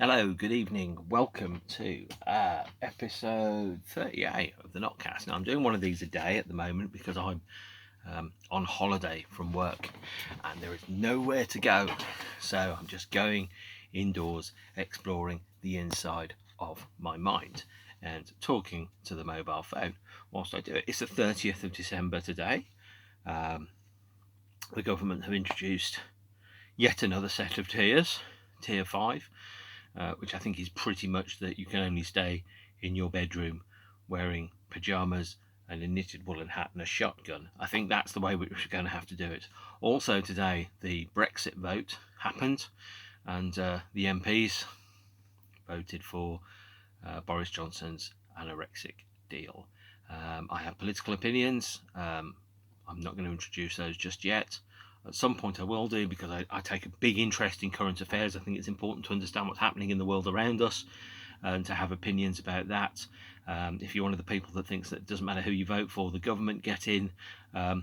Hello, good evening. Welcome to episode 38 of the Notcast. Now, I'm doing one of these a day at the moment because I'm on holiday from work and there is nowhere to go. So I'm just going indoors, exploring the inside of my mind and talking to the mobile phone whilst I do it. It's the 30th of December today. Um, the government have introduced yet another set of tiers, tier 5. Which I think is pretty much that you can only stay in your bedroom wearing pyjamas and a knitted woolen hat and a shotgun. I think that's the way we're going to have to do it. Also today, the Brexit vote happened, and the MPs voted for Boris Johnson's anorexic deal. I have political opinions. I'm not going to introduce those just yet. At some point I will do, because I take a big interest in current affairs. I think it's important to understand what's happening in the world around us and to have opinions about that. If you're one of the people that thinks that it doesn't matter who you vote for, the government get in, well,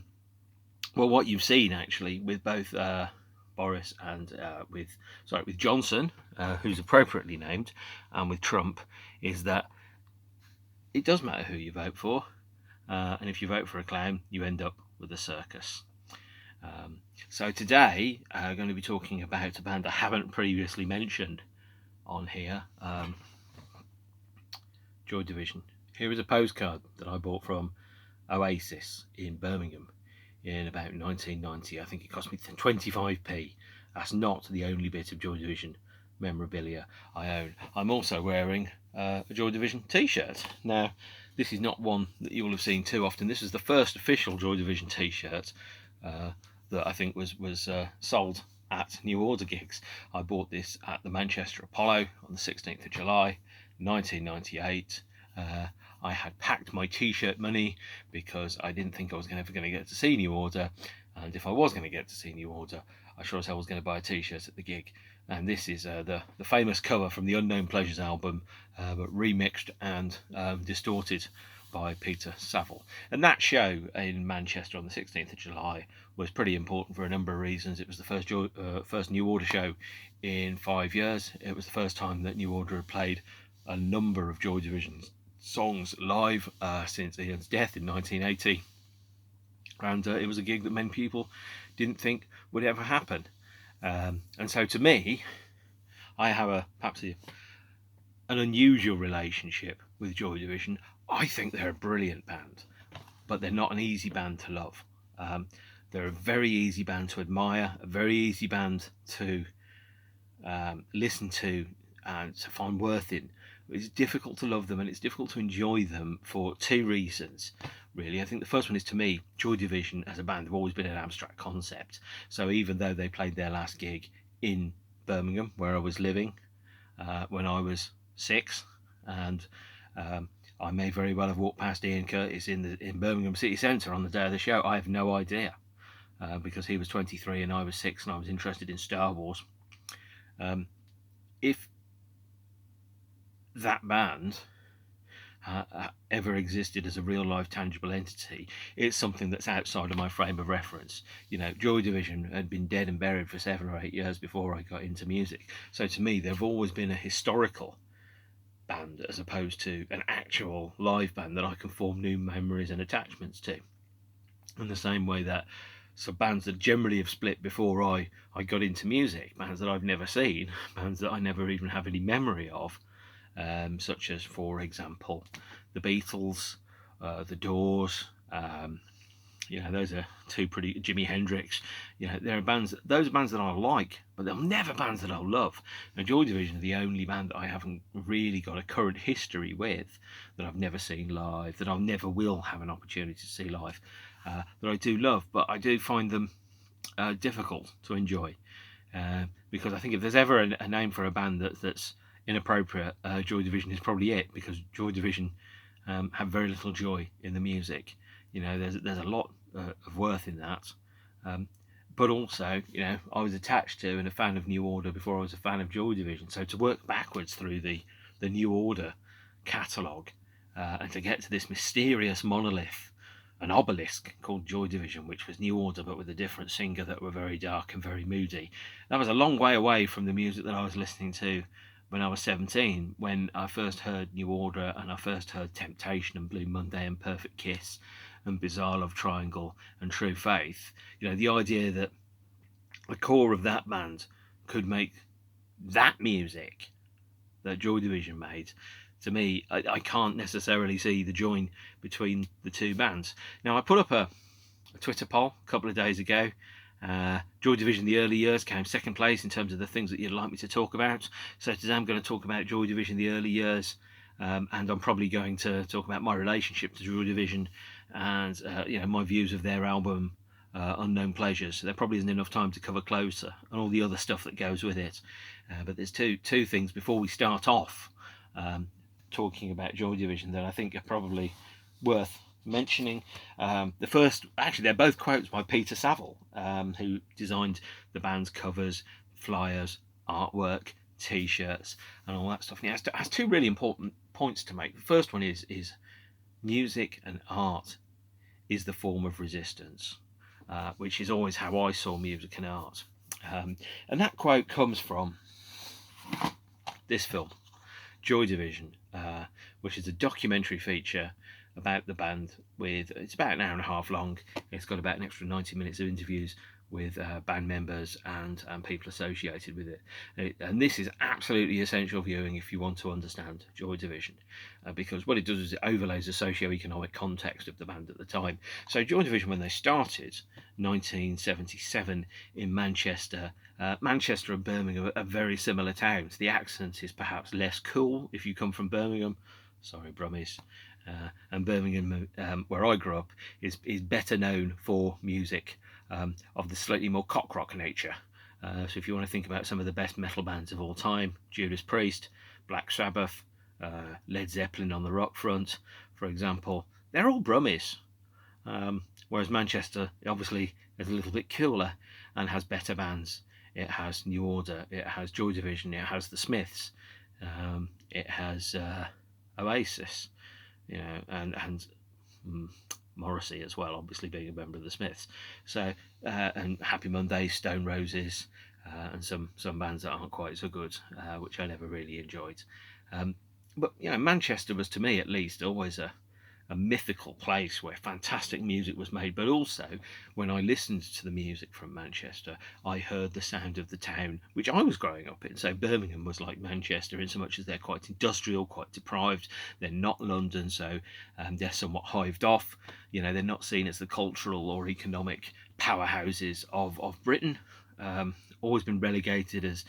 what you've seen actually with both Boris and with Johnson, who's appropriately named, and with Trump, is that it does matter who you vote for, and if you vote for a clown, you end up with a circus. So today, I'm going to be talking about a band I haven't previously mentioned on here, Joy Division. Here is a postcard that I bought from Oasis in Birmingham in about 1990. I think it cost me 25p. That's not the only bit of Joy Division memorabilia I own. I'm also wearing a Joy Division t-shirt. Now, this is not one that you will have seen too often. This is the first official Joy Division t-shirt that I think was sold at New Order gigs. I bought this at the Manchester Apollo on the 16th of July 1998. I had packed my t-shirt money because I didn't think I was ever going to get to see New Order, and if I was going to get to see New Order, I sure as hell was going to buy a t-shirt at the gig. And this is the famous cover from the Unknown Pleasures album, but remixed and distorted by Peter Saville. And that show in Manchester on the 16th of July was pretty important for a number of reasons. It was the first New Order show in 5 years. It was the first time that New Order had played a number of Joy Division songs live since Ian's death in 1980. And it was a gig that many people didn't think would ever happen. And so to me, I have perhaps an unusual relationship with Joy Division. I think they're a brilliant band, but they're not an easy band to love. They're a very easy band to admire, a very easy band to listen to and to find worth in. It's difficult to love them, and it's difficult to enjoy them for two reasons, really. I think the first one is, to me, Joy Division as a band have always been an abstract concept. So even though they played their last gig in Birmingham, where I was living when I was 6, and I may very well have walked past Ian Curtis in Birmingham city centre on the day of the show, I have no idea, because he was 23 and I was 6 and I was interested in Star Wars. If that band ever existed as a real life tangible entity, it's something that's outside of my frame of reference. You know, Joy Division had been dead and buried for 7 or 8 years before I got into music. So to me, they've always been a historical band as opposed to an actual live band that I can form new memories and attachments to. In the same way that some bands that generally have split before I got into music, bands that I've never seen, bands that I never even have any memory of, such as, for example, the Beatles, the Doors. Those are two pretty. Jimi Hendrix. There are bands. Those are bands that I like, but they're never bands that I'll love. Now, Joy Division are the only band that I haven't really got a current history with, that I've never seen live, that I never will have an opportunity to see live, that I do love, but I do find them difficult to enjoy, because I think if there's ever a name for a band that's inappropriate, Joy Division is probably it, because Joy Division have very little joy in the music. There's a lot of worth in that, but also, I was attached to and a fan of New Order before I was a fan of Joy Division. So to work backwards through the New Order catalogue, and to get to this mysterious monolith, an obelisk called Joy Division, which was New Order but with a different singer that were very dark and very moody. That was a long way away from the music that I was listening to when I was 17, when I first heard New Order and I first heard Temptation and Blue Monday and Perfect Kiss and Bizarre Love Triangle and True Faith. The idea that the core of that band could make that music that Joy Division made, to me, I can't necessarily see the join between the two bands. Now, I put up a Twitter poll a couple of days ago. Joy Division the early years came second place in terms of the things that you'd like me to talk about. So today I'm going to talk about Joy Division the early years, and I'm probably going to talk about my relationship to Joy Division and my views of their album Unknown Pleasures. There probably isn't enough time to cover Closer and all the other stuff that goes with it. But there's two things before we start off talking about Joy Division that I think are probably worth mentioning. The first, actually, they're both quotes by Peter Saville, who designed the band's covers, flyers, artwork, t-shirts, and all that stuff. And it has two really important points to make. The first one is music and art is the form of resistance, which is always how I saw music and art. And that quote comes from this film, Joy Division, which is a documentary feature about the band. It's about an hour and a half long. It's got about an extra 90 minutes of interviews with band members and people associated with it. And this is absolutely essential viewing if you want to understand Joy Division, because what it does is it overlays the socio-economic context of the band at the time. So Joy Division, when they started, 1977 in Manchester. Manchester and Birmingham are very similar towns. The accent is perhaps less cool if you come from Birmingham. Sorry, Brummies. And Birmingham, where I grew up, is better known for music of the slightly more cock rock nature. So if you want to think about some of the best metal bands of all time, Judas Priest, Black Sabbath, Led Zeppelin on the rock front, for example, they're all Brummies. Whereas Manchester obviously is a little bit cooler and has better bands. It has New Order, it has Joy Division, it has the Smiths, it has Oasis, and Morrissey as well, obviously being a member of the Smiths. So and Happy Mondays, Stone Roses, and some bands that aren't quite so good, which I never really enjoyed. But Manchester was, to me at least, always a mythical place where fantastic music was made. But also, when I listened to the music from Manchester, I heard the sound of the town which I was growing up in. So Birmingham was like Manchester in so much as they're quite industrial, quite deprived. They're not London, so they're somewhat hived off. They're not seen as the cultural or economic powerhouses of Britain. Always been relegated as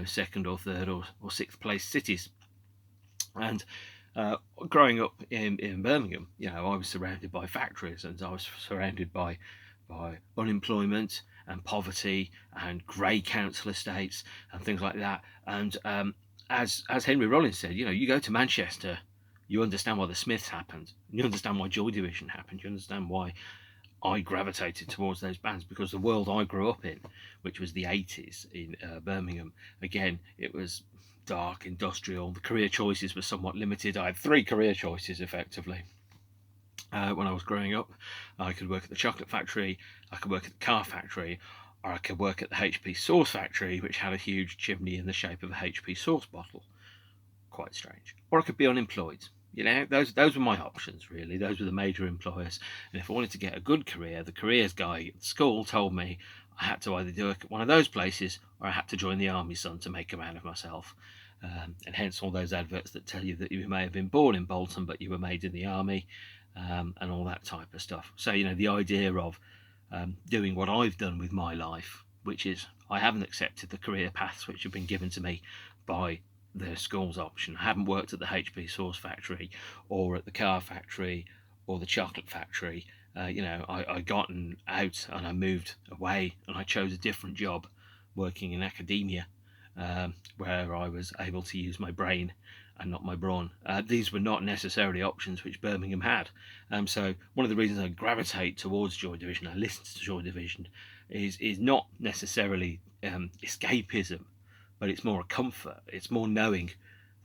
second or third or sixth place cities. And growing up in Birmingham, I was surrounded by factories, and I was surrounded by unemployment and poverty and grey council estates and things like that. And as Henry Rollins said, you go to Manchester, you understand why the Smiths happened, you understand why Joy Division happened, you understand why I gravitated towards those bands, because the world I grew up in, which was the 80s in Birmingham, again, it was dark, industrial. The career choices were somewhat limited. I had 3 career choices effectively when I was growing up. I could work at the chocolate factory, I could work at the car factory, or I could work at the HP sauce factory, which had a huge chimney in the shape of a HP sauce bottle. Quite strange. Or I could be unemployed. Those were my options, really. Those were the major employers. And if I wanted to get a good career, the careers guy at school told me I had to either do it at one of those places or I had to join the army, son, to make a man of myself. And hence all those adverts that tell you that you may have been born in Bolton, but you were made in the army, and all that type of stuff. So, the idea of doing what I've done with my life, which is I haven't accepted the career paths which have been given to me by the school's option. I haven't worked at the HP sauce factory or at the car factory or the chocolate factory. I gotten out and I moved away and I chose a different job working in academia, where I was able to use my brain and not my brawn. These were not necessarily options which Birmingham had. So one of the reasons I gravitate towards Joy Division, I listen to Joy Division, is not necessarily escapism, but it's more a comfort. It's more knowing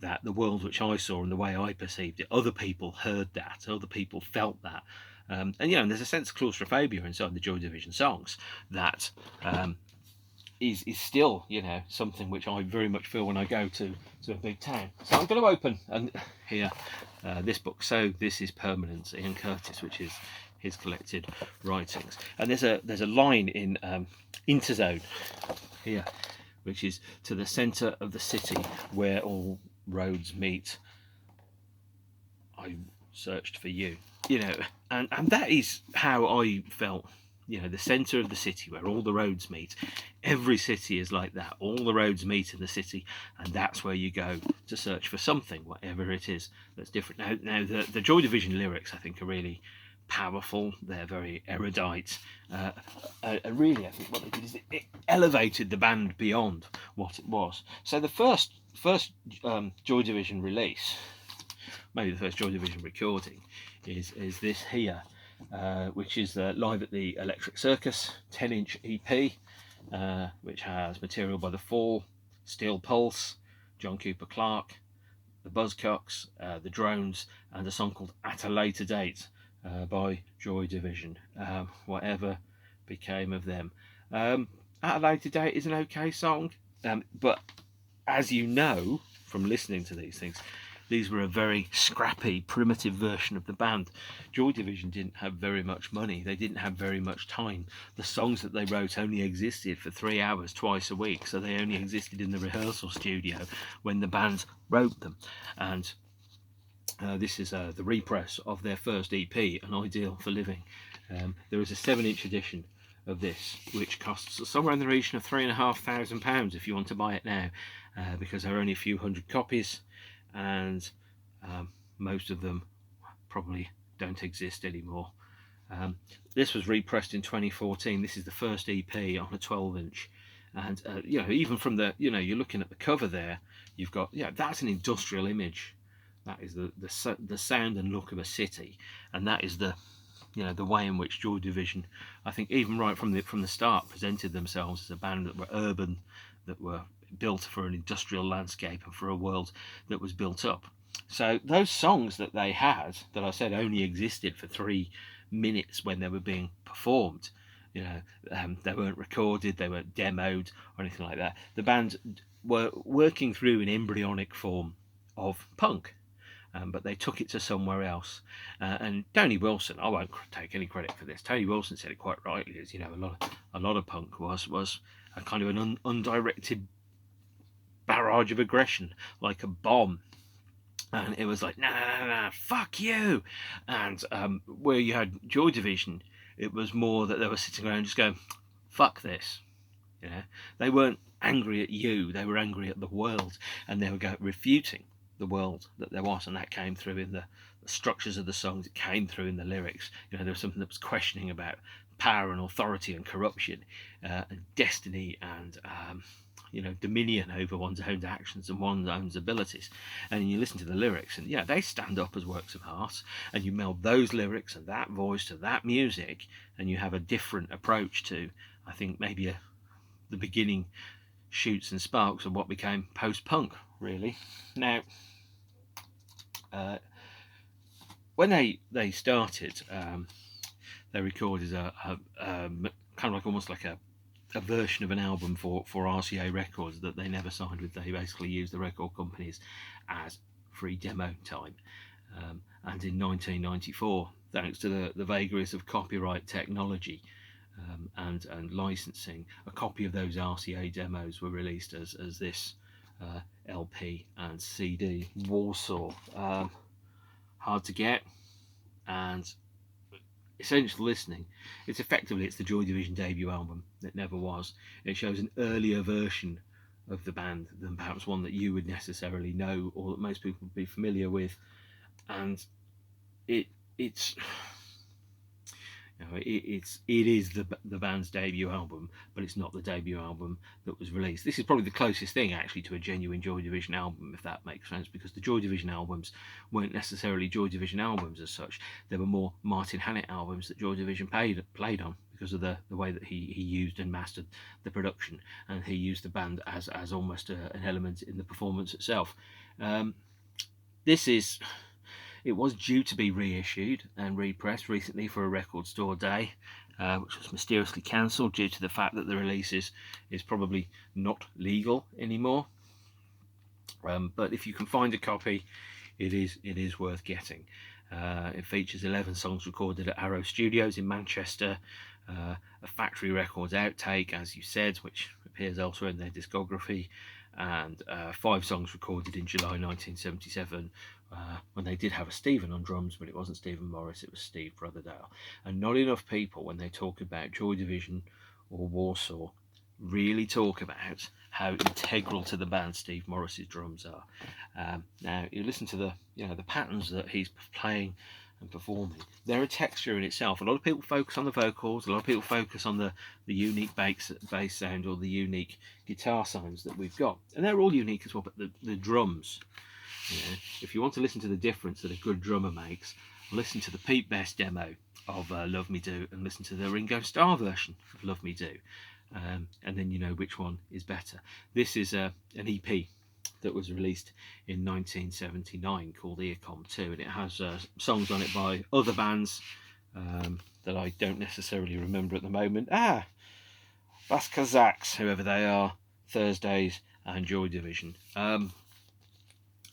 that the world which I saw and the way I perceived it, other people heard that, other people felt that. And there's a sense of claustrophobia inside the Joy Division songs that is still, you know, something which I very much feel when I go to a big town. So I'm going to open and here this book. So This Is Permanence, Ian Curtis, which is his collected writings. And there's a line in Interzone here, which is to the centre of the city where all roads meet. I searched for you, you know, and that is how I felt. You know, the centre of the city where all the roads meet. Every city is like that. All the roads meet in the city, and that's where you go to search for something, whatever it is that's different. Now the Joy Division lyrics, I think, are really powerful. They're very erudite. Really, I think what they did is it elevated the band beyond what it was. So the first Joy Division release, maybe the first Joy Division recording, is this here. Which is live at the Electric Circus 10-inch EP, which has material by The Fall, Steel Pulse, John Cooper Clarke, the Buzzcocks, the Drones, and a song called At a Later Date by Joy Division. Whatever became of them. At a Later Date is an okay song, but as you know from listening to these things, these were a very scrappy, primitive version of the band. Joy Division didn't have very much money. They didn't have very much time. The songs that they wrote only existed for 3 hours twice a week, so they only existed in the rehearsal studio when the band wrote them. And this is the repress of their first EP, An Ideal for Living. There is a 7-inch edition of this, which costs somewhere in the region of £3,500 if you want to buy it now, because there are only a few hundred copies, and most of them probably don't exist anymore. This was repressed in 2014. This is the first EP on a 12-inch, and you know, even from the, you know, you're looking at the cover there, you've got, yeah, that's an industrial image. That is the sound and look of a city, and that is the, you know, the way in which Joy Division, I think, even right from the start, presented themselves as a band that were urban, that were built for an industrial landscape and for a world that was built up. So those songs that they had, that I said only existed for 3 minutes when they were being performed, you know, they weren't recorded, they weren't demoed or anything like that. The band were working through an embryonic form of punk, but they took it to somewhere else. And Tony Wilson, I won't take any credit for this, Tony Wilson said it quite rightly, is, you know, a lot of punk was a kind of an undirected barrage of aggression, like a bomb, and it was like, nah, fuck you. And where you had Joy Division, it was more that they were sitting around just going, fuck this, you know. They weren't angry at you, they were angry at the world, and they were refuting the world that there was, and that came through in the structures of the songs. It came through in the lyrics. You know, there was something that was questioning about power and authority and corruption, and destiny, and you know, dominion over one's own actions and one's own abilities. And you listen to the lyrics, and yeah, they stand up as works of art, and you meld those lyrics and that voice to that music, and you have a different approach to, I think, maybe the beginning shoots and sparks of what became post-punk, really. Now, when they started, they recorded a kind of like almost like a version of an album for RCA Records that they never signed with. They basically used the record companies as free demo time. And in 1994, thanks to the vagaries of copyright technology and licensing, a copy of those RCA demos were released as this LP and CD. Warsaw, hard to get, and essential listening. It's the Joy Division debut album. It never was. It shows an earlier version of the band than perhaps one that you would necessarily know or that most people would be familiar with, and it's you know, it is the band's debut album, but it's not the debut album that was released. This is probably the closest thing actually to a genuine Joy Division album, if that makes sense, because the Joy Division albums weren't necessarily Joy Division albums as such. They were more Martin Hannett albums that Joy Division played on, because of the way that he used and mastered the production, and he used the band as almost an element in the performance itself. It was due to be reissued and repressed recently for a record store day, which was mysteriously cancelled due to the fact that the release is probably not legal anymore. But if you can find a copy, it is worth getting. It features 11 songs recorded at Arrow Studios in Manchester, a Factory Records outtake, as you said, which appears elsewhere in their discography, and 5 songs recorded in July 1977, when they did have a Stephen on drums, but it wasn't Stephen Morris, it was Steve Brotherdale. And not enough people, when they talk about Joy Division or Warsaw, really talk about how integral to the band Steve Morris's drums are. Now you listen to the the patterns that he's playing and performing. They're a texture in itself. A lot of people focus on the vocals. A lot of people focus on the unique bass sound or the unique guitar sounds that we've got, and they're all unique as well. But the drums, if you want to listen to the difference that a good drummer makes, listen to the Pete Best demo of Love Me Do and listen to the Ringo Starr version of Love Me Do. And then you know which one is better. This is an EP that was released in 1979 called Earcom 2, and it has songs on it by other bands that I don't necessarily remember at the moment. That's Kazakhs, whoever they are, Thursdays, and Joy Division.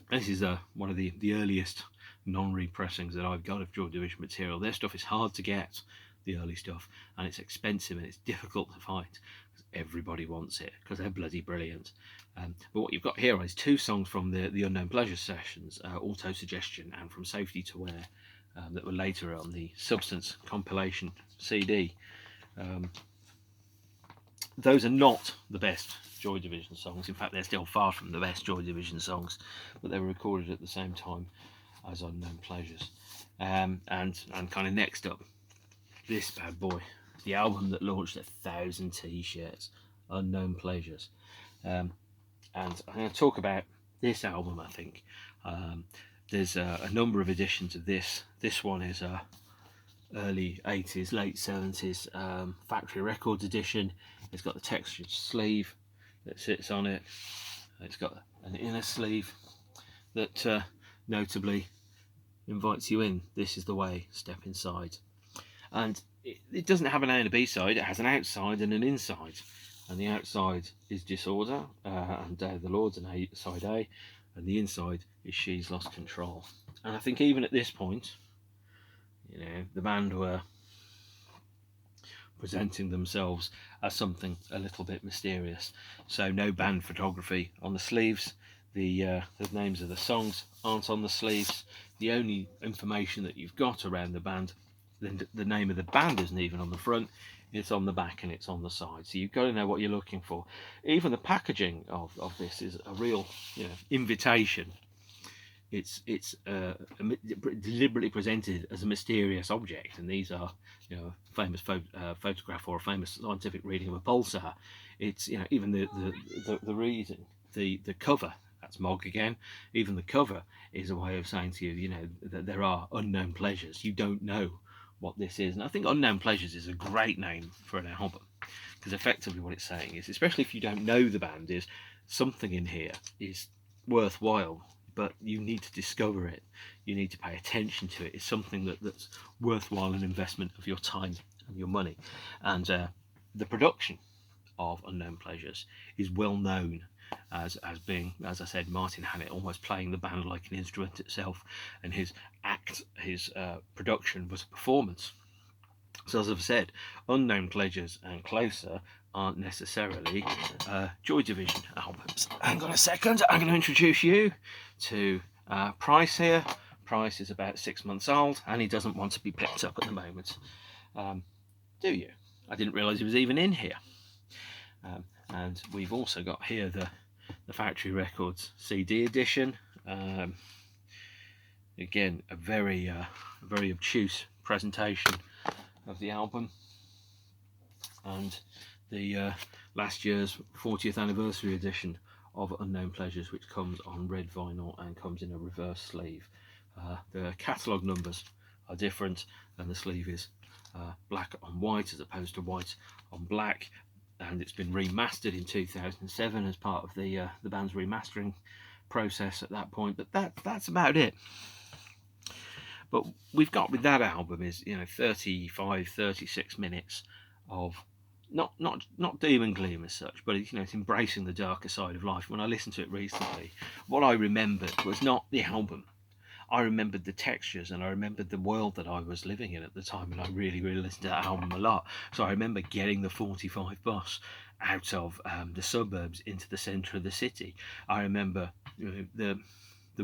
This is one of the earliest non-repressings that I've got of Joy Division material. Their stuff is hard to get, the early stuff, and it's expensive and it's difficult to find because everybody wants it because they're bloody brilliant. But what you've got here is 2 songs from the Unknown Pleasures sessions, Auto Suggestion and From Safety to Wear, that were later on the Substance compilation CD. Those are not the best Joy Division songs. In fact, they're still far from the best Joy Division songs, but they were recorded at the same time as Unknown Pleasures. And kind of next up, this bad boy, the album that launched 1,000 t-shirts, Unknown Pleasures. And I'm going to talk about this album. I think there's a number of editions of this. This one is a early 80s, late 70s Factory Records edition. It's got the textured sleeve that sits on it. It's got an inner sleeve that notably invites you in. This is the way, step inside. And it doesn't have an A and a B side. It has an outside and an inside. And the outside is Disorder and Day of the Lords, and side A, and the inside is She's Lost Control. And I think even at this point, the band were presenting themselves as something a little bit mysterious. So no band photography on the sleeves. The names of the songs aren't on the sleeves. The only information that you've got around the band, the name of the band isn't even on the front. It's on the back and it's on the side. So you've got to know what you're looking for. Even the packaging of this is a real invitation. It's deliberately presented as a mysterious object, and these are a famous photograph or a famous scientific reading of a pulsar. It's even the reading, the cover. That's Mog again. Even the cover is a way of saying to you, that there are unknown pleasures. You don't know what this is, and I think Unknown Pleasures is a great name for an album, because effectively what it's saying is, especially if you don't know the band, is something in here is worthwhile, but you need to discover it. You need to pay attention to it. It's something that's worthwhile, an investment of your time and your money. And the production of Unknown Pleasures is well known as being, as I said, Martin Hannett almost playing the band like an instrument itself, and his production was a performance. So as I've said, Unknown Pleasures and Closer aren't necessarily Joy Division albums. Hang on a second, I'm going to introduce you to Price here. Price is about 6 months old and he doesn't want to be picked up at the moment. Do you? I didn't realise he was even in here. And we've also got here the Factory Records CD edition. Again, a very obtuse presentation of the album, and the last year's 40th anniversary edition of Unknown Pleasures, which comes on red vinyl and comes in a reverse sleeve. The catalogue numbers are different, and the sleeve is black on white as opposed to white on black, and it's been remastered in 2007 as part of the band's remastering process at that point. But that's about it. But we've got with that album is 35, 36 minutes of not doom and gloom as such, but it's embracing the darker side of life. When I listened to it recently, what I remembered was not the album. I remembered the textures, and I remembered the world that I was living in at the time, and I really, really listened to that album a lot. So I remember getting the 45 bus out of the suburbs into the centre of the city. I remember the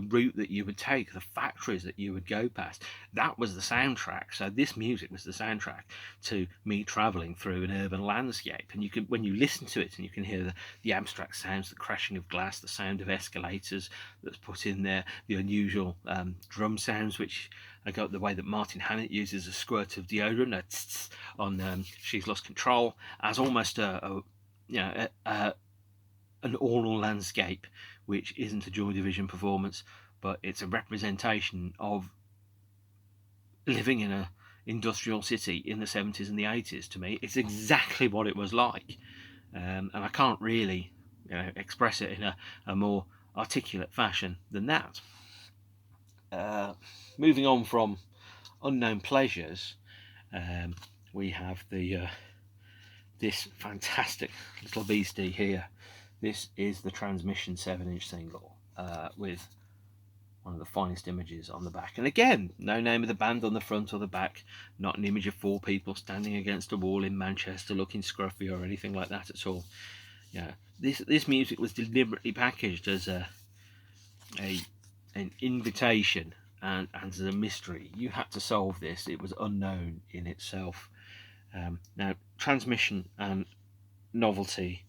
route that you would take, the factories that you would go past. That was the soundtrack. So this music was the soundtrack to me travelling through an urban landscape. And you can, when you listen to it, and you can hear the abstract sounds, the crashing of glass, the sound of escalators that's put in there, the unusual drum sounds, which I got the way that Martin Hannett uses a squirt of deodorant on She's Lost Control as almost an oral landscape, which isn't a Joy Division performance, but it's a representation of living in an industrial city in the 70s and the 80s. To me, it's exactly what it was like, and I can't really express it in a more articulate fashion than that. Moving on from Unknown Pleasures, we have this fantastic little beastie here. This is the Transmission 7-inch single with one of the finest images on the back. And again, no name of the band on the front or the back, not an image of four people standing against a wall in Manchester looking scruffy or anything like that at all. This music was deliberately packaged as an invitation and as a mystery. You had to solve this. It was unknown in itself. Now, Transmission and Novelty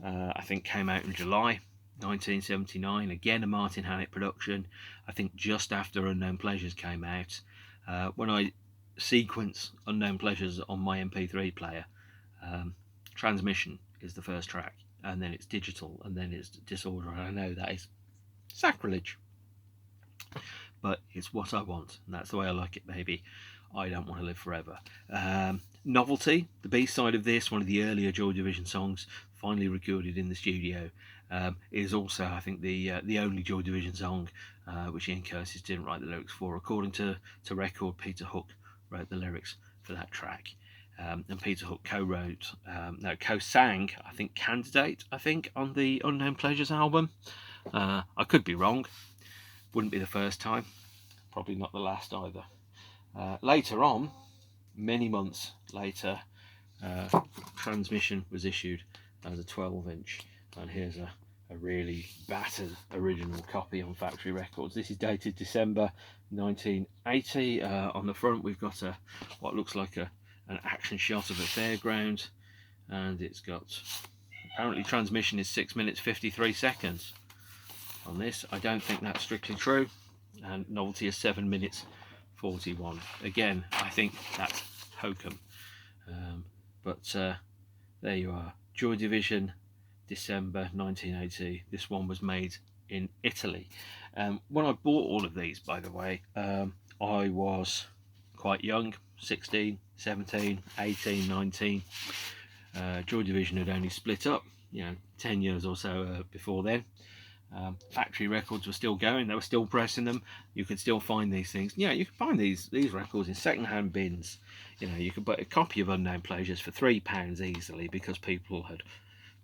I think came out in July 1979, again a Martin Hannett production, I think just after Unknown Pleasures came out. When I sequence Unknown Pleasures on my MP3 player, Transmission is the first track, and then it's Digital, and then it's Disorder, and I know that is sacrilege, but it's what I want, and that's the way I like it, baby. I Don't Want to Live Forever. Novelty, the B-side of this, one of the earlier Joy Division songs, finally recorded in the studio, is also, I think, the only Joy Division song which Ian Curtis didn't write the lyrics for. According to record, Peter Hook wrote the lyrics for that track, and Peter Hook co-sang, I think, Candidate, on the Unknown Pleasures album. I could be wrong. Wouldn't be the first time. Probably not the last either. Later on, many months later, Transmission was issued as a 12-inch, and here's a really battered original copy on Factory Records. This is dated December 1980. On the front we've got what looks like an action shot of a fairground, and it's got, apparently Transmission is 6 minutes 53 seconds on this. I don't think that's strictly true, and Novelty is 7 minutes 41. Again, I think that's hokum, but there you are. Joy Division, December 1980. This one was made in Italy. When I bought all of these, by the way, I was quite young, 16, 17, 18, 19. Joy Division had only split up 10 years or so before then. Factory Records were still going, they were still pressing them. You could still find these things. You can find these records in second-hand bins. You could buy a copy of Unknown Pleasures for £3 easily, because people had,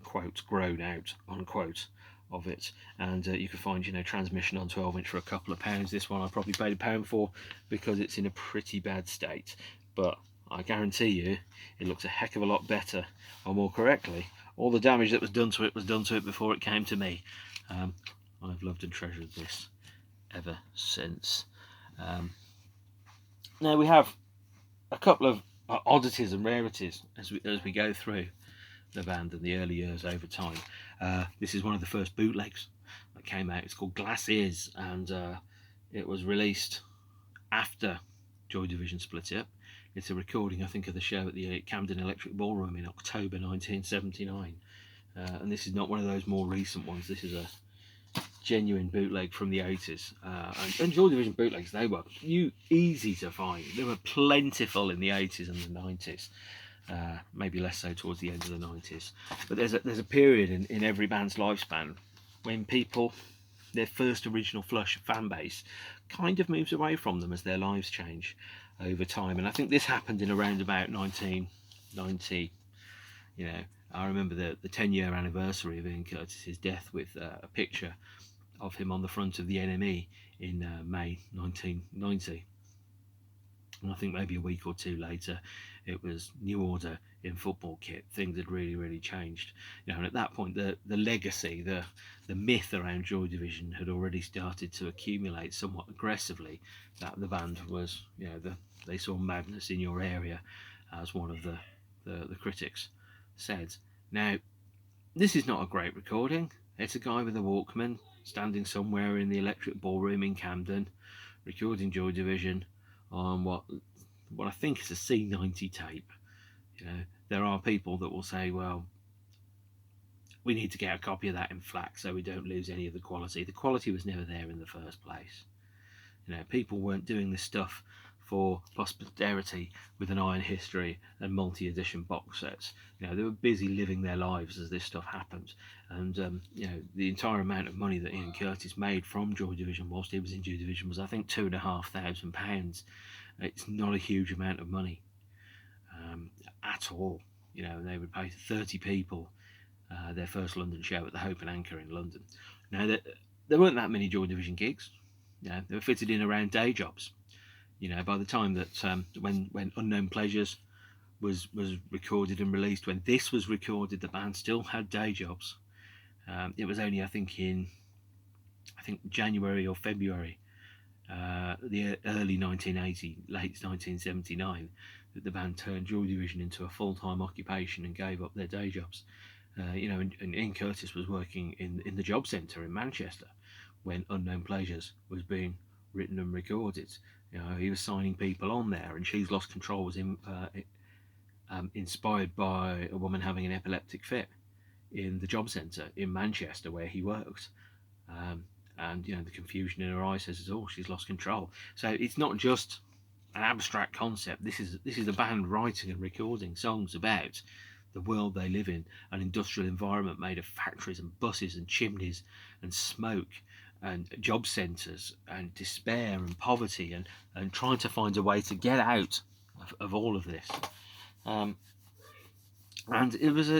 quote, grown out, unquote, of it. And you could find Transmission on 12-inch for a couple of pounds. This one I probably paid £1 for, because it's in a pretty bad state, but I guarantee you it looks a heck of a lot better, or more correctly, all the damage that was done to it before it came to me. I've loved and treasured this ever since. Now we have a couple of oddities and rarities as we go through the band and the early years over time. This is one of the first bootlegs that came out. It's called Glass Ears, and it was released after Joy Division split up. It's a recording, I think, of the show at the Camden Electric Ballroom in October 1979. And this is not one of those more recent ones. This is a genuine bootleg from the 80s. And Joy Division bootlegs, they were easy to find. They were plentiful in the 80s and the 90s. Maybe less so towards the end of the 90s. But there's a period in every band's lifespan when people, their first original flush fan base, kind of moves away from them as their lives change over time. And I think this happened in around about 1990. You know, I remember the 10-year anniversary of Ian Curtis's death with a picture of him on the front of the NME in May 1990. And I think maybe a week or two later, it was New Order in football kit. Things had really changed. You know, and at that point, the legacy, the myth around Joy Division had already started to accumulate somewhat aggressively. That the band was, you know, they saw madness in your area, as one of the critics said. Now, this is not a great recording. It's a guy with a Walkman standing somewhere in the Electric Ballroom in Camden, recording Joy Division on what I think is a C90 tape. You know, there are people that will say, well, we need to get a copy of that in FLAC so we don't lose any of the quality. The quality was never there in the first place. You know, people weren't doing this stuff for posterity with an eye on history and multi-edition box sets. You know, they were busy living their lives as this stuff happened. And you know, the entire amount of money that Ian Curtis made from Joy Division whilst he was in Joy Division was, I think, £2,500. It's not a huge amount of money at all. You know, they would pay 30 people their first London show at the Hope and Anchor in London. Now, there weren't that many Joy Division gigs. You know, they were fitted in around day jobs. You know, by the time that when Unknown Pleasures was recorded and released, when this was recorded, the band still had day jobs. It was only, I think January or February, the early 1980, late 1979, that the band turned Joy Division into a full-time occupation and gave up their day jobs. You know, and Ian Curtis was working in the job centre in Manchester when Unknown Pleasures was being written and recorded. You know, he was signing people on there, and She's Lost Control was inspired by a woman having an epileptic fit in the job centre in Manchester where he worked. And you know, the confusion in her eyes says, "Oh, she's lost control." So it's not just an abstract concept. This is a band writing and recording songs about the world they live in, an industrial environment made of factories and buses and chimneys and smoke and job centres and despair and poverty, and trying to find a way to get out of all of this. And it was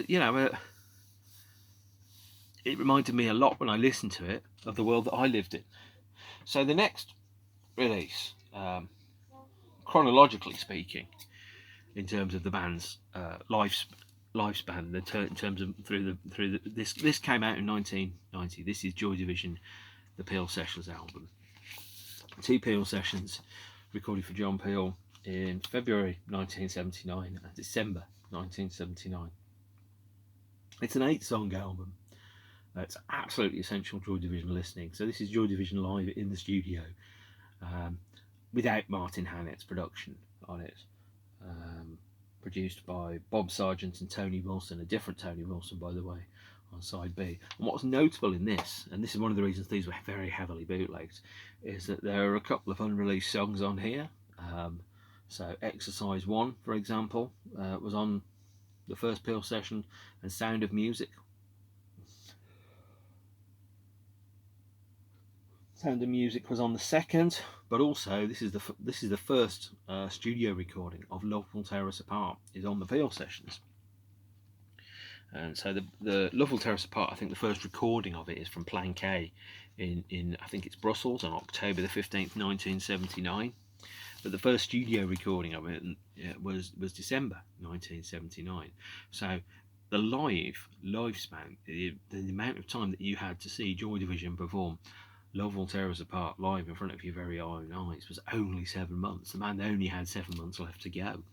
it reminded me a lot when I listened to it of the world that I lived in. So the next release, chronologically speaking, in terms of the band's lifespan, in terms of this came out in 1990. This is Joy Division, the Peel Sessions album. 2 Peel sessions recorded for John Peel in February 1979 and December 1979. It's an 8-song album. It's absolutely essential Joy Division listening. So this is Joy Division live in the studio, without Martin Hannett's production on it. Produced by Bob Sargent and Tony Wilson, a different Tony Wilson, by the way, on side B. And what's notable in this, and this is one of the reasons these were very heavily bootlegged, is that there are a couple of unreleased songs on here. So Exercise 1, for example, was on the first Peel session, and Sound of Music. Sound of Music was on the second, but also this is the first studio recording of Love Will Tear Us Apart is on the Peel sessions. And so the Love Will Tear Us Apart, I think the first recording of it is from Plan K in I think it's Brussels on October the 15th, 1979. But the first studio recording of it was December 1979. So the lifespan, the amount of time that you had to see Joy Division perform Love Will Tear Us Apart live in front of your very own eyes was only 7 months. The band only had 7 months left to go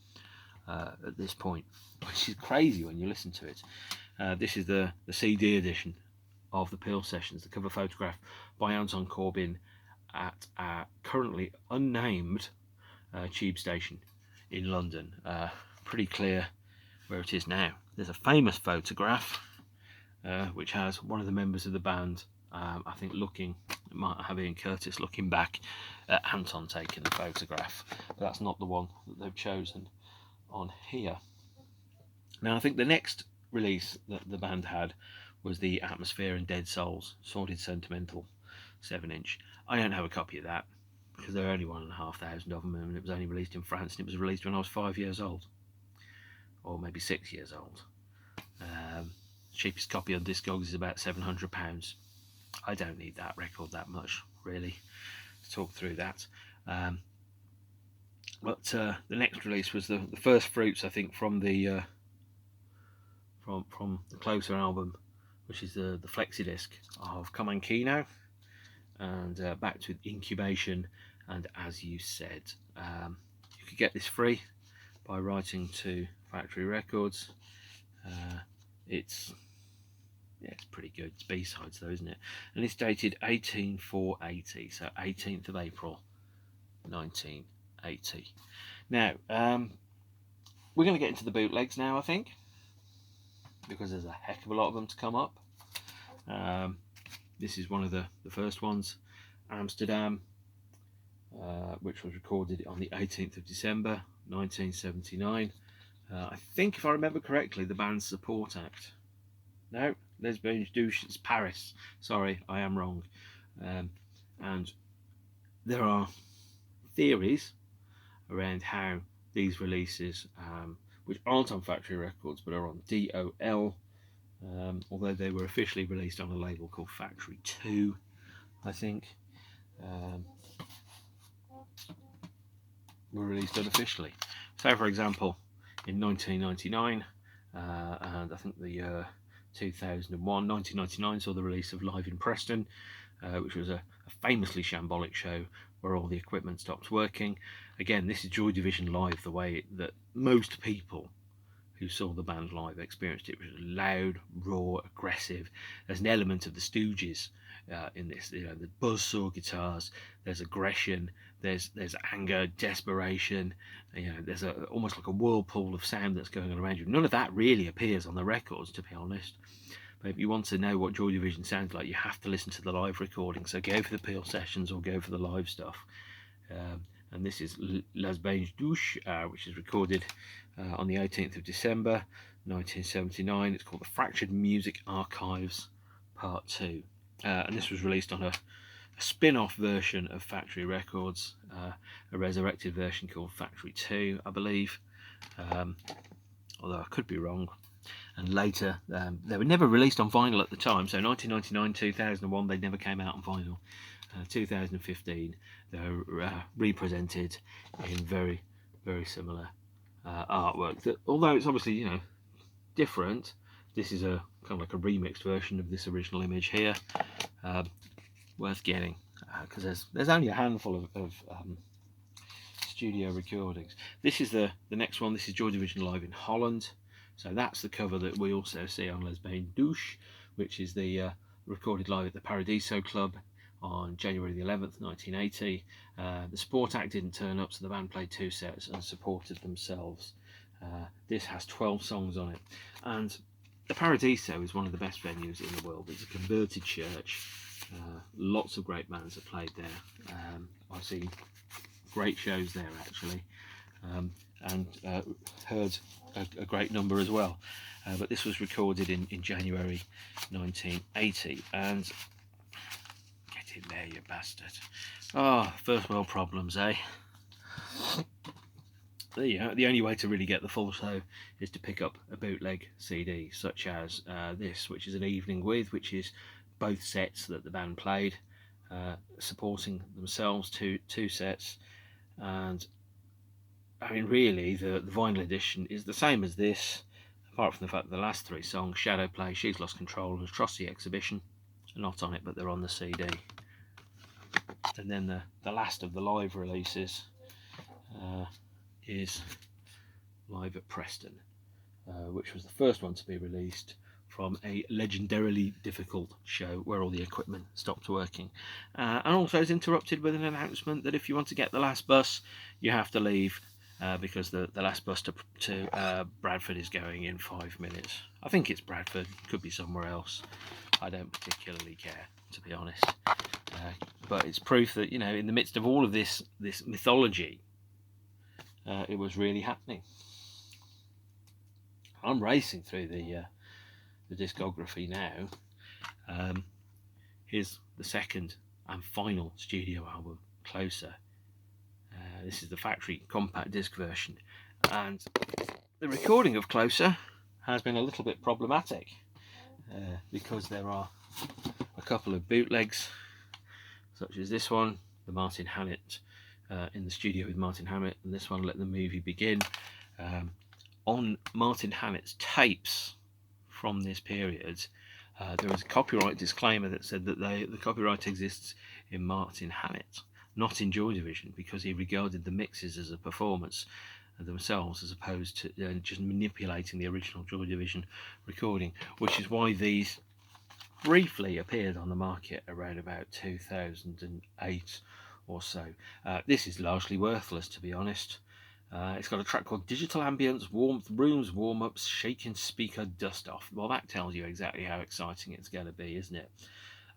at this point, which is crazy when you listen to it. This is the CD edition of the Peel sessions, the cover photograph by Anton Corbijn at a currently unnamed tube station in London. Pretty clear where it is now. There's a famous photograph which has one of the members of the band, I think it might have Ian Curtis looking back at Anton taking the photograph, but that's not the one that they've chosen on here. Now I think the next release that the band had was the Atmosphere and Dead Souls Sordid Sentimental 7-inch. I don't have a copy of that. because there are only 1,500 of them, and it was only released in France, and it was released when I was 5 years old, or maybe 6 years old. Cheapest copy on Discogs is about £700. I don't need that record that much, really, to talk through that. But the next release was the first fruits, I think, from the from the Closer album, which is the flexi disc of Come On Kino, and back to Incubation. And As You Said, you could get this free by writing to Factory Records. It's pretty good. It's B-sides though, isn't it? And it's dated 18480, so 18th of April 1980. Now, we're going to get into the bootlegs now, I think, because there's a heck of a lot of them to come up. This is one of the first ones, Amsterdam, which was recorded on the 18th of December 1979. I think, if I remember correctly, the band's support act. No, Les Douche, it's Paris. Sorry, I am wrong. And there are theories around how these releases, which aren't on Factory Records but are on DOL, although they were officially released on a label called Factory 2, I think, were released unofficially. So, for example, in 1999, and I think the year 1999 saw the release of Live in Preston, which was a famously shambolic show where all the equipment stopped working. Again, this is Joy Division live, the way that most people who saw the band live experienced it. It was loud, raw, aggressive. There's an element of the Stooges in this. You know, the buzzsaw guitars. There's aggression. There's anger, desperation. You know, there's almost like a whirlpool of sound that's going on around you. None of that really appears on the records, to be honest. But if you want to know what Joy Division sounds like, you have to listen to the live recording. So go for the Peel sessions or go for the live stuff. And this is Les Bains Douche, which is recorded on the 18th of December 1979. It's called the Fractured Music Archives Part 2. And this was released on a spin-off version of Factory Records, a resurrected version called Factory 2, I believe, although I could be wrong. And later, they were never released on vinyl at the time, so 1999, 2001, they never came out on vinyl. 2015, they were represented in very, very similar artwork. That, although it's obviously, you know, different, this is a kind of like a remixed version of this original image here. Worth getting, because there's only a handful of studio recordings. This is the next one. This is Joy Division live in Holland. So that's the cover that we also see on Les Bains Douche, which is the recorded live at the Paradiso Club on January the 11th, 1980. The support act didn't turn up, so the band played 2 sets and supported themselves. This has 12 songs on it. And the Paradiso is one of the best venues in the world. It's a converted church. Lots of great bands have played there. I've seen great shows there, actually. And heard a great number as well. But this was recorded in January 1980. And get in there, you bastard. Oh, first world problems, eh? There you go. The only way to really get the full show is to pick up a bootleg CD, such as this, which is An Evening With, which is both sets that the band played, supporting themselves, two sets. And I mean, really, the vinyl edition is the same as this, apart from the fact that the last 3 songs, Shadow Play, She's Lost Control, and Atrocity Exhibition, are not on it, but they're on the CD. And then the last of the live releases is Live at Preston, which was the first one to be released from a legendarily difficult show where all the equipment stopped working. And also is interrupted with an announcement that if you want to get the last bus, you have to leave, because the last bus to Bradford is going in 5 minutes. I think it's Bradford, could be somewhere else. I don't particularly care, to be honest. But it's proof that, you know, in the midst of all of this mythology, it was really happening. I'm racing through the discography now. Here's the second and final studio album, Closer. This is the factory compact disc version, and the recording of Closer has been a little bit problematic because there are a couple of bootlegs, such as this one, the Martin Hannett in the studio with Martin Hannett, and this one, Let the Movie Begin. On Martin Hannett's tapes from this period, there was a copyright disclaimer that said that the copyright exists in Martin Hannett, not in Joy Division, because he regarded the mixes as a performance themselves, as opposed to just manipulating the original Joy Division recording, which is why these briefly appeared on the market around about 2008 or so. This is largely worthless, to be honest. It's got a track called Digital Ambience, Warmth, Rooms, Warm-Ups, Shaking Speaker, Dust Off. Well, that tells you exactly how exciting it's going to be, isn't it?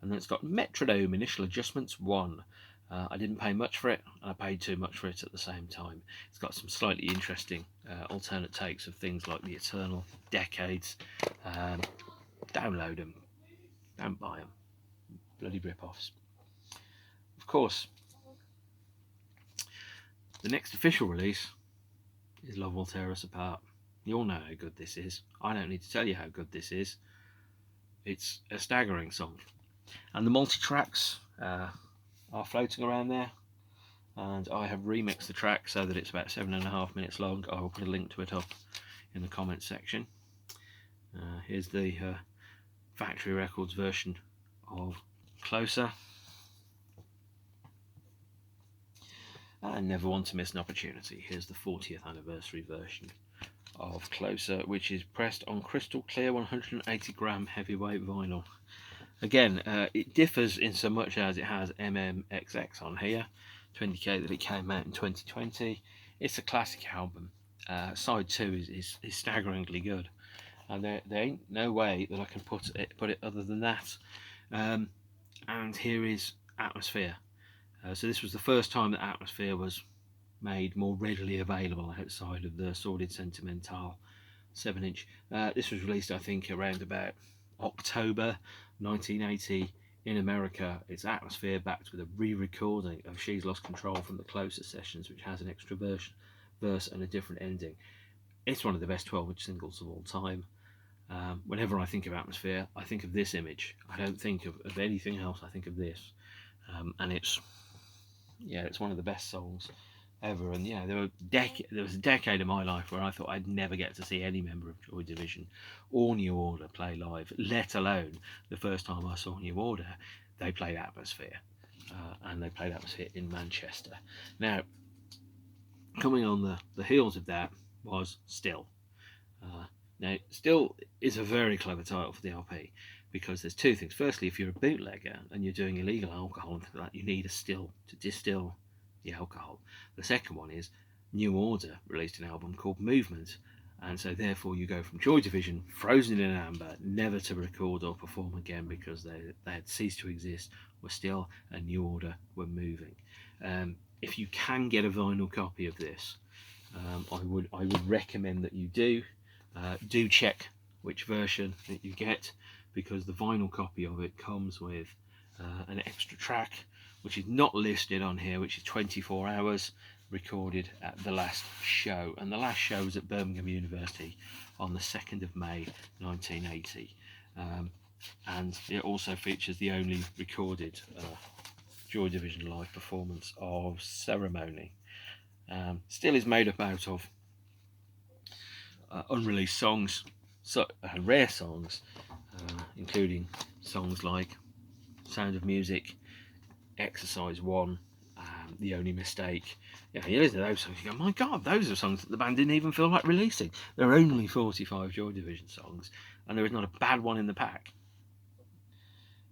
And then it's got Metronome, Initial Adjustments 1. I didn't pay much for it, and I paid too much for it at the same time. It's got some slightly interesting alternate takes of things like The Eternal, Decades. Download them. Don't buy them. Bloody rip-offs. Of course, the next official release is Love Will Tear Us Apart. You all know how good this is. I don't need to tell you how good this is. It's a staggering song. And the multi-tracks are floating around there. And I have remixed the track so that it's about 7.5 minutes long. I will put a link to it up in the comments section. Here's the Factory Records version of Closer. And Never Want to Miss an Opportunity. Here's the 40th anniversary version of Closer, which is pressed on crystal clear 180 gram heavyweight vinyl. Again, it differs in so much as it has MMXX on here to indicate that it came out in 2020. It's a classic album. Side 2 is staggeringly good, and there ain't no way that I can put it other than that. And here is Atmosphere. So this was the first time that Atmosphere was made more readily available outside of the Sordid Sentimental 7-inch. This was released, I think, around about October 1980 in America. It's Atmosphere backed with a re-recording of She's Lost Control from the Closer sessions, which has an extra verse and a different ending. It's one of the best 12-inch singles of all time. Whenever I think of Atmosphere, I think of this image. I don't think of anything else. I think of this. And it's one of the best songs ever. And yeah, there was a decade of my life where I thought I'd never get to see any member of Joy Division or New Order play live, let alone the first time I saw New Order, they played Atmosphere. And they played Atmosphere in Manchester. Now, coming on the heels of that was Still. Now, Still is a very clever title for the LP, because there's two things. Firstly, if you're a bootlegger and you're doing illegal alcohol and things like that, you need a still to distill the alcohol. The second one is New Order released an album called Movement, and so therefore you go from Joy Division, frozen in amber, never to record or perform again because they had ceased to exist, were Still, and New Order were moving. If you can get a vinyl copy of this, I would recommend that you do check which version that you get, because the vinyl copy of it comes with an extra track which is not listed on here, which is 24 hours, recorded at the last show, and the last show was at Birmingham University on the 2nd of May 1980, and it also features the only recorded Joy Division live performance of Ceremony. Still is made up out of unreleased songs, rare songs, including songs like Sound of Music, Exercise 1, The Only Mistake. You listen to those songs, you go, my God, those are songs that the band didn't even feel like releasing. There are only 45 Joy Division songs, and there is not a bad one in the pack.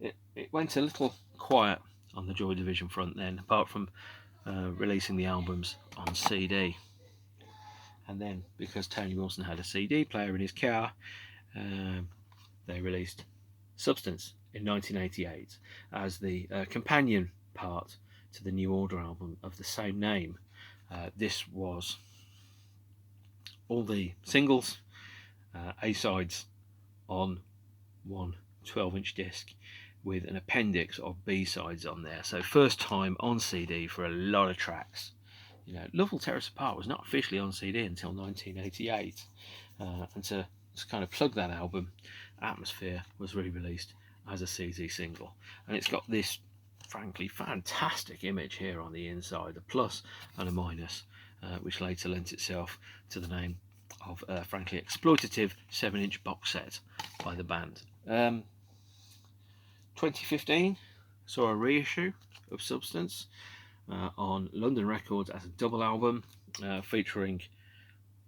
It went a little quiet on the Joy Division front then, apart from releasing the albums on CD. And then, because Tony Wilson had a CD player in his car, they released Substance in 1988 as the companion part to the New Order album of the same name. This was all the singles, A-sides on one 12-inch disc with an appendix of B-sides on there. So first time on CD for a lot of tracks. Lovell Terrace Apart was not officially on CD until 1988, and to kind of plug that album, Atmosphere was re-released as a CD single, and it's got this frankly fantastic image here on the inside, a plus and a minus, which later lent itself to the name of a frankly exploitative 7-inch box set by the band. 2015 saw a reissue of Substance on London Records as a double album, featuring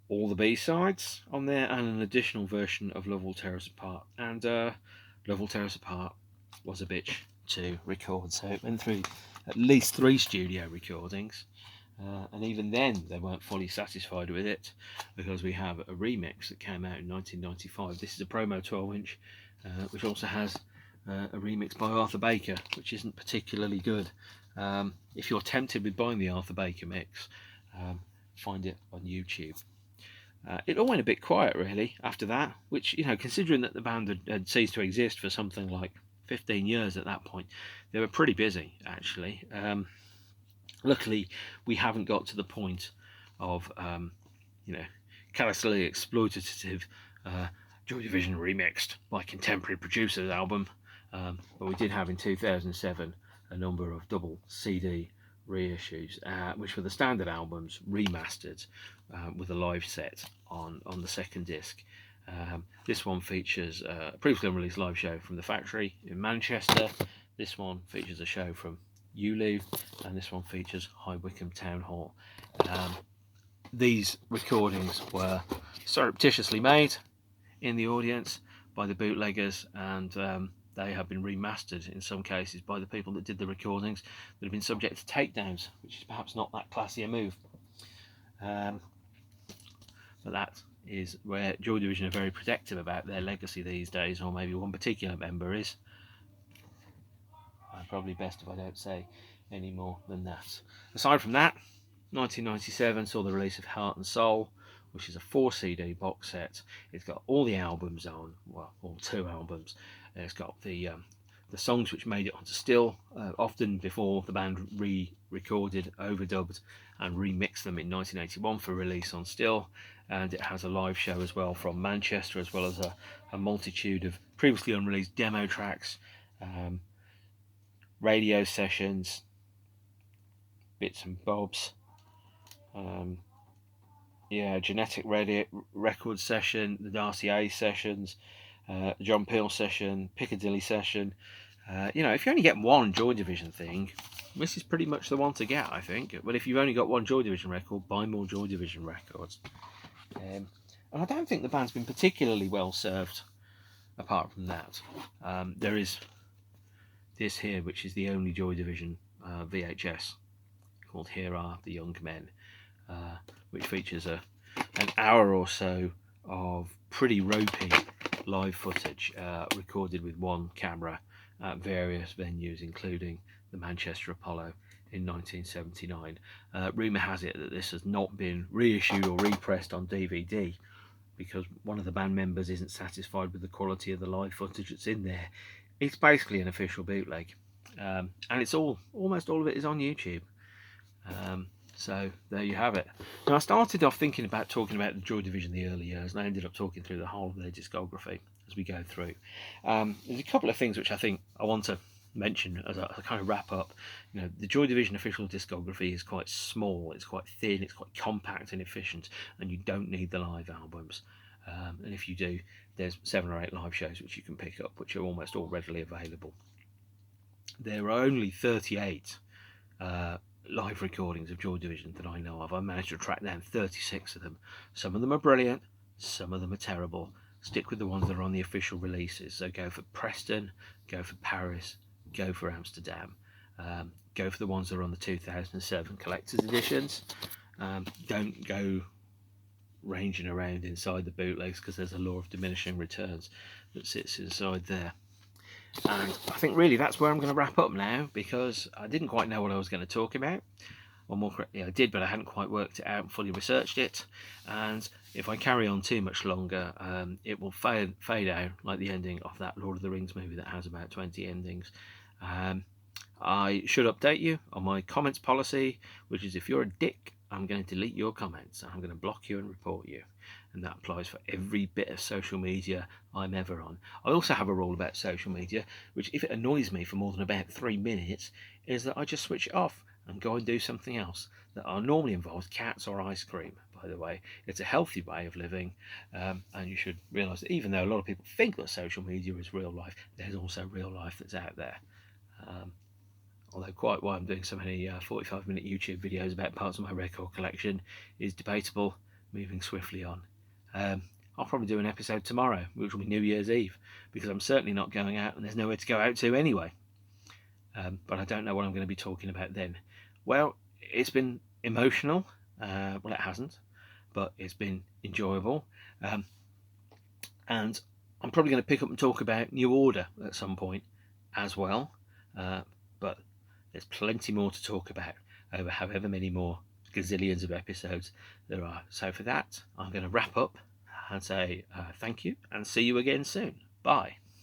all the B-sides on there and an additional version of Lovell Terrace Apart. And Lovell Terrace Apart was a bitch to record, so it went through at least 3 studio recordings, and even then they weren't fully satisfied with it, because we have a remix that came out in 1995. This is a promo 12-inch, which also has a remix by Arthur Baker, which isn't particularly good. If you're tempted with buying the Arthur Baker mix, find it on YouTube. It all went a bit quiet really after that, which, considering that the band had ceased to exist for something like 15 years at that point, they were pretty busy actually. Luckily we haven't got to the point of callously exploitative Joy Division remixed by contemporary producers album, but we did have in 2007 a number of double CD reissues, which were the standard albums remastered with a live set on the second disc. This one features a previously unreleased live show from the Factory in Manchester. This one features a show from Ulu, and this one features High Wycombe Town Hall. These recordings were surreptitiously made in the audience by the bootleggers, and they have been remastered in some cases by the people that did the recordings that have been subject to takedowns, which is perhaps not that classy a move. But that is where Joy Division are very protective about their legacy these days, or maybe one particular member is. Probably best if I don't say any more than that. Aside from that, 1997 saw the release of Heart and Soul, which is a 4 CD box set. It's got all the albums on, well, all 2 albums. It's got the songs which made it onto Still, often before the band re-recorded, overdubbed and remixed them in 1981 for release on Still. And it has a live show as well from Manchester, as well as a multitude of previously unreleased demo tracks, radio sessions, bits and bobs. Genetic record session, the Darcy A sessions, John Peel session, Piccadilly session. If you only get one Joy Division thing, this is pretty much the one to get, I think. But if you've only got one Joy Division record, buy more Joy Division records. And I don't think the band's been particularly well served apart from that. There is this here, which is the only Joy Division VHS, called Here Are the Young Men, which features an hour or so of pretty ropey live footage recorded with one camera at various venues, including the Manchester Apollo in 1979. Rumour has it that this has not been reissued or repressed on DVD because one of the band members isn't satisfied with the quality of the live footage that's in there. It's basically an official bootleg, and it's almost all of it is on YouTube. So there you have it. Now, I started off thinking about talking about the Joy Division in the early years, and I ended up talking through the whole of their discography as we go through. There's a couple of things which I think I want to mention as a kind of wrap up. The Joy Division official discography is quite small, it's quite thin, it's quite compact and efficient, and you don't need the live albums. And if you do, there's 7 or 8 live shows which you can pick up, which are almost all readily available. There are only 38 live recordings of Joy Division that I know of. I managed to track down 36 of them. Some of them are brilliant, some of them are terrible. Stick with the ones that are on the official releases. So go for Preston, go for Paris, go for Amsterdam. Go for the ones that are on the 2007 collector's editions. Don't go ranging around inside the bootlegs, because there's a law of diminishing returns that sits inside there. And I think really that's where I'm going to wrap up now, because I didn't quite know what I was going to talk about. Or more correctly, I did, but I hadn't quite worked it out and fully researched it. And if I carry on too much longer, it will fade out like the ending of that Lord of the Rings movie that has about 20 endings. I should update you on my comments policy, which is if you're a dick I'm going to delete your comments. I'm going to block you and report you. And that applies for every bit of social media I'm ever on. I also have a rule about social media, which if it annoys me for more than about 3 minutes, is that I just switch it off and go and do something else that normally involves cats or ice cream. By the way, it's a healthy way of living, and you should realise that even though a lot of people think that social media is real life, there's also real life that's out there. Although quite why I'm doing so many 45-minute YouTube videos about parts of my record collection is debatable. Moving swiftly on. I'll probably do an episode tomorrow, which will be New Year's Eve, because I'm certainly not going out and there's nowhere to go out to anyway. But I don't know what I'm going to be talking about then. Well, it's been emotional. Well, it hasn't, but it's been enjoyable. And I'm probably going to pick up and talk about New Order at some point as well. But there's plenty more to talk about over however many more gazillions of episodes there are. So for that, I'm going to wrap up and say thank you and see you again soon. Bye.